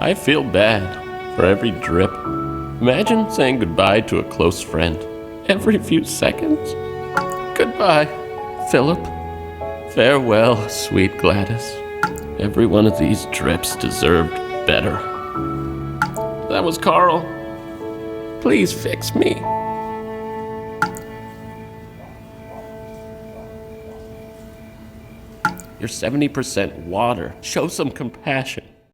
I feel bad for every drip. Imagine saying goodbye to a close friend every few seconds. Goodbye, Philip. Farewell, sweet Gladys. Every one of these drips deserved better. That was Carl. Please fix me. You're 70% water. Show some compassion.